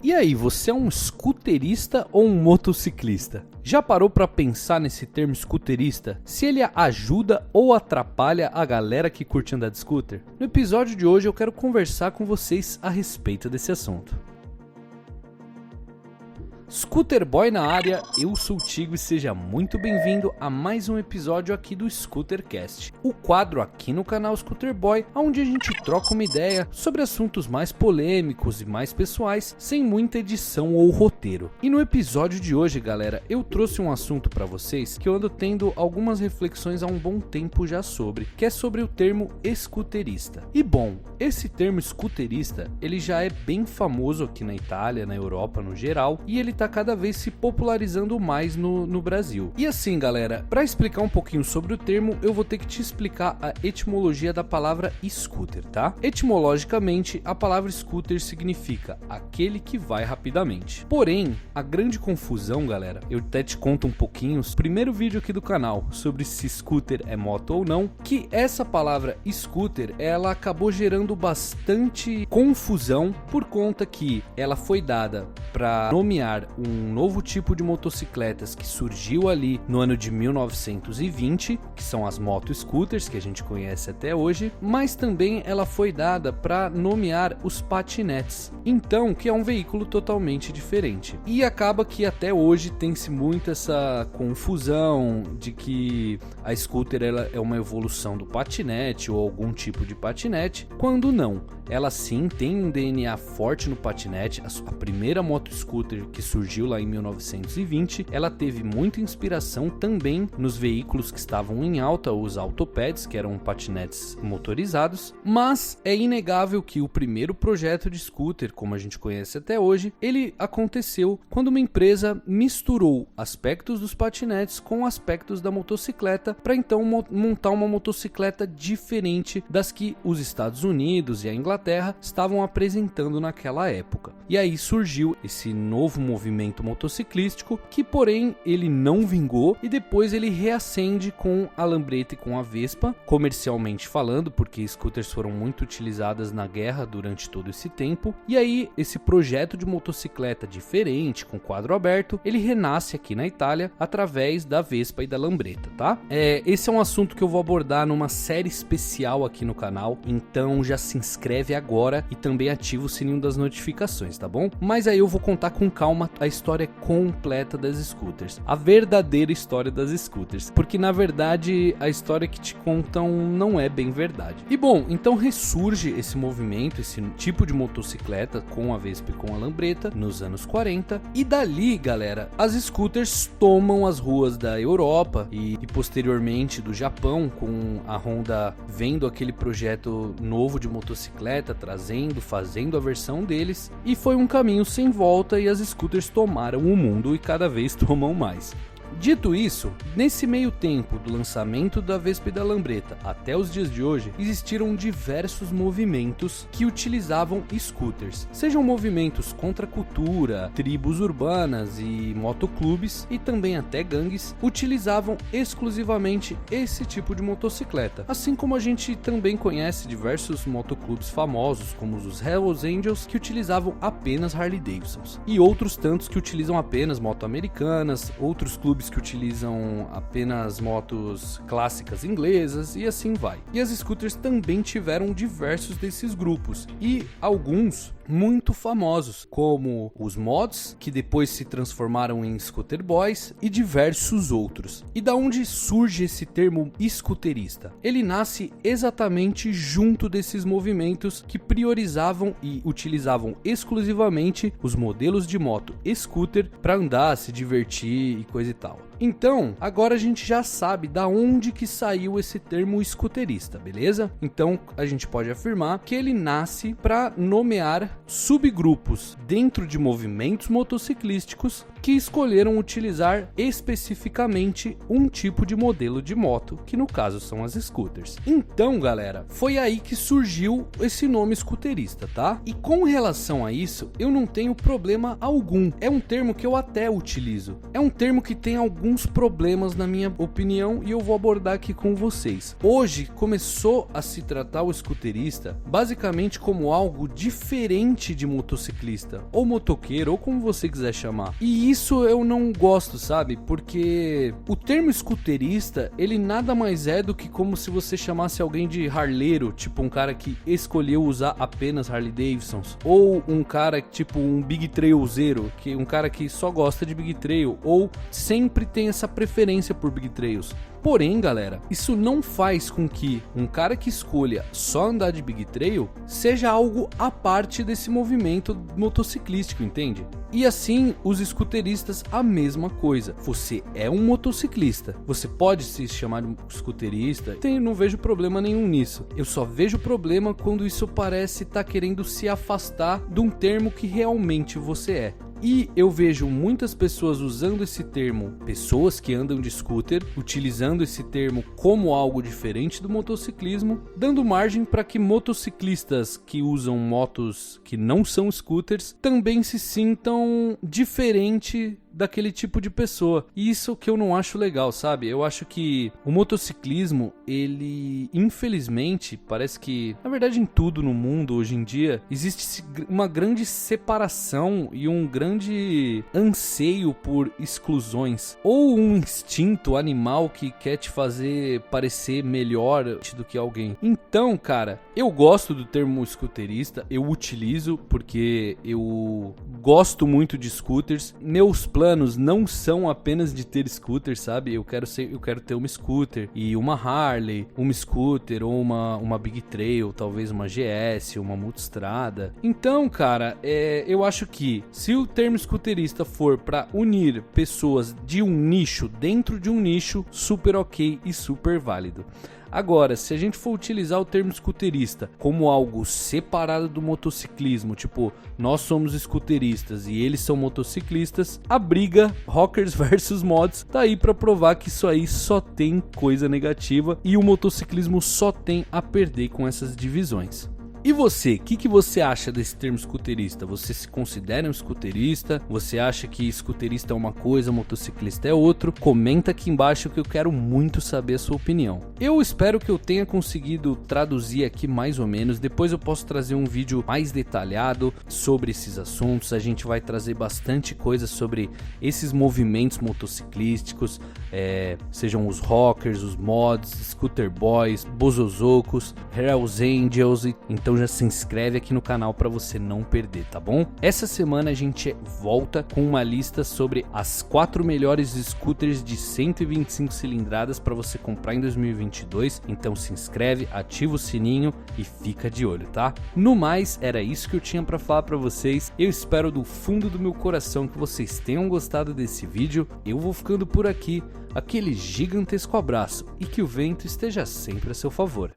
E aí, você é um scooterista ou um motociclista? Já parou para pensar nesse termo scooterista? Se ele ajuda ou atrapalha a galera que curte andar de scooter? No episódio de hoje eu quero conversar com vocês a respeito desse assunto. Scooter Boy na área, eu sou o Tigo e seja muito bem-vindo a mais um episódio aqui do Scootercast, o quadro aqui no canal Scooter Boy, onde a gente troca uma ideia sobre assuntos mais polêmicos e mais pessoais, sem muita edição ou roteiro. E no episódio de hoje, galera, eu trouxe um assunto para vocês que eu ando tendo algumas reflexões há um bom tempo já sobre, que é sobre o termo scooterista. E bom, esse termo scooterista, ele já é bem famoso aqui na Itália, na Europa no geral, e ele tá cada vez se popularizando mais no Brasil. E assim, galera, para explicar um pouquinho sobre o termo, eu vou ter que te explicar a etimologia da palavra scooter, tá? Etimologicamente, a palavra scooter significa aquele que vai rapidamente. Porém, a grande confusão, galera, eu até te conto um pouquinho, no primeiro vídeo aqui do canal, sobre se scooter é moto ou não, que essa palavra scooter, ela acabou gerando bastante confusão por conta que ela foi dada para nomear um novo tipo de motocicletas que surgiu ali no ano de 1920, que são as moto-scooters, que a gente conhece até hoje, mas também ela foi dada para nomear os patinetes, então, que é um veículo totalmente diferente. E acaba que até hoje tem-se muito essa confusão de que a scooter ela é uma evolução do patinete ou algum tipo de patinete, quando não. Ela sim tem um DNA forte no patinete. A primeira moto-scooter que surgiu lá em 1920, ela teve muita inspiração também nos veículos que estavam em alta, os autopads, que eram patinetes motorizados, mas é inegável que o primeiro projeto de scooter, como a gente conhece até hoje, ele aconteceu quando uma empresa misturou aspectos dos patinetes com aspectos da motocicleta para então montar uma motocicleta diferente das que os Estados Unidos e a Inglaterra estavam apresentando naquela época. E aí surgiu esse novo movimento motociclístico que, porém, ele não vingou e depois ele reacende com a Lambretta e com a Vespa, comercialmente falando, porque scooters foram muito utilizadas na guerra durante todo esse tempo. E aí esse projeto de motocicleta diferente, com quadro aberto, ele renasce aqui na Itália através da Vespa e da Lambretta, tá? Esse é um assunto que eu vou abordar numa série especial aqui no canal, então já se inscreve agora e também ativa o sininho das notificações, tá bom? Mas aí eu vou contar com calma a história completa das scooters, a verdadeira história das scooters, porque na verdade a história que te contam não é bem verdade. E bom, então ressurge esse movimento, esse tipo de motocicleta com a Vespa e com a Lambretta nos anos 40, e dali, galera, as scooters tomam as ruas da Europa e posteriormente do Japão, com a Honda vendo aquele projeto novo de motocicleta, fazendo a versão deles, e foi um caminho sem volta e as scooters tomaram o mundo e cada vez tomam mais. Dito isso, nesse meio tempo do lançamento da Vespa e da Lambretta até os dias de hoje, existiram diversos movimentos que utilizavam scooters, sejam movimentos contra a cultura, tribos urbanas e motoclubes, e também até gangues, utilizavam exclusivamente esse tipo de motocicleta, assim como a gente também conhece diversos motoclubes famosos, como os Hells Angels, que utilizavam apenas Harley Davidsons, e outros tantos que utilizam apenas moto americanas, outros clubes que utilizam apenas motos clássicas inglesas e assim vai. E as scooters também tiveram diversos desses grupos e alguns muito famosos, como os mods, que depois se transformaram em scooter boys, e diversos outros. E da onde surge esse termo scooterista? Ele nasce exatamente junto desses movimentos que priorizavam e utilizavam exclusivamente os modelos de moto scooter para andar, se divertir e coisa e tal. Então, agora a gente já sabe da onde que saiu esse termo scooterista, beleza? Então, a gente pode afirmar que ele nasce para nomear subgrupos dentro de movimentos motociclísticos que escolheram utilizar especificamente um tipo de modelo de moto, que no caso são as scooters. Então, galera, foi aí que surgiu esse nome scooterista, tá? E com relação a isso, eu não tenho problema algum. É um termo que eu até utilizo. É um termo que tem alguns problemas na minha opinião e eu vou abordar aqui com vocês. Hoje começou a se tratar o scooterista basicamente como algo diferente de motociclista, ou motoqueiro, ou como você quiser chamar. E isso eu não gosto, sabe? Porque o termo scooterista, ele nada mais é do que como se você chamasse alguém de harleiro, tipo um cara que escolheu usar apenas Harley Davidsons, ou um cara tipo um Big Trailzeiro, que um cara que só gosta de Big Trail, ou sempre tem essa preferência por Big Trails. Porém, galera, isso não faz com que um cara que escolha só andar de Big Trail seja algo à parte desse movimento motociclístico, entende? E assim, os scooteristas, a mesma coisa. Você é um motociclista, você pode se chamar de scooterista, não vejo problema nenhum nisso. Eu só vejo problema quando isso parece estar querendo se afastar de um termo que realmente você é. E eu vejo muitas pessoas usando esse termo, pessoas que andam de scooter, utilizando esse termo como algo diferente do motociclismo, dando margem para que motociclistas que usam motos que não são scooters também se sintam diferente daquele tipo de pessoa. E isso que eu não acho legal, sabe? Eu acho que o motociclismo, ele infelizmente, parece que, na verdade em tudo no mundo hoje em dia, existe uma grande separação e um grande anseio por exclusões, ou um instinto animal que quer te fazer parecer melhor do que alguém. Então, cara, eu gosto do termo scooterista, eu utilizo porque eu gosto muito de scooters. Meus planos não são apenas de ter scooters, sabe? Eu quero ter uma scooter e uma Harley, uma scooter ou uma Big Trail, talvez uma GS, uma multistrada. Então, cara, eu acho que se o termo scooterista for para unir pessoas de um nicho dentro de um nicho, super ok e super válido. Agora, se a gente for utilizar o termo scooterista como algo separado do motociclismo, tipo, nós somos scooteristas e eles são motociclistas, a briga rockers versus mods tá aí pra provar que isso aí só tem coisa negativa e o motociclismo só tem a perder com essas divisões. E você, o que você acha desse termo scooterista? Você se considera um scooterista? Você acha que scooterista é uma coisa, motociclista é outro? Comenta aqui embaixo que eu quero muito saber a sua opinião. Eu espero que eu tenha conseguido traduzir aqui mais ou menos. Depois eu posso trazer um vídeo mais detalhado sobre esses assuntos. A gente vai trazer bastante coisa sobre esses movimentos motociclísticos, sejam os rockers, os mods, scooter boys, bozozocos, Hells Angels. Então já se inscreve aqui no canal para você não perder, tá bom? Essa semana a gente volta com uma lista sobre as 4 melhores scooters de 125 cilindradas para você comprar em 2022. Então se inscreve, ativa o sininho e fica de olho, tá? No mais, era isso que eu tinha para falar para vocês. Eu espero do fundo do meu coração que vocês tenham gostado desse vídeo. Eu vou ficando por aqui. Aquele gigantesco abraço e que o vento esteja sempre a seu favor.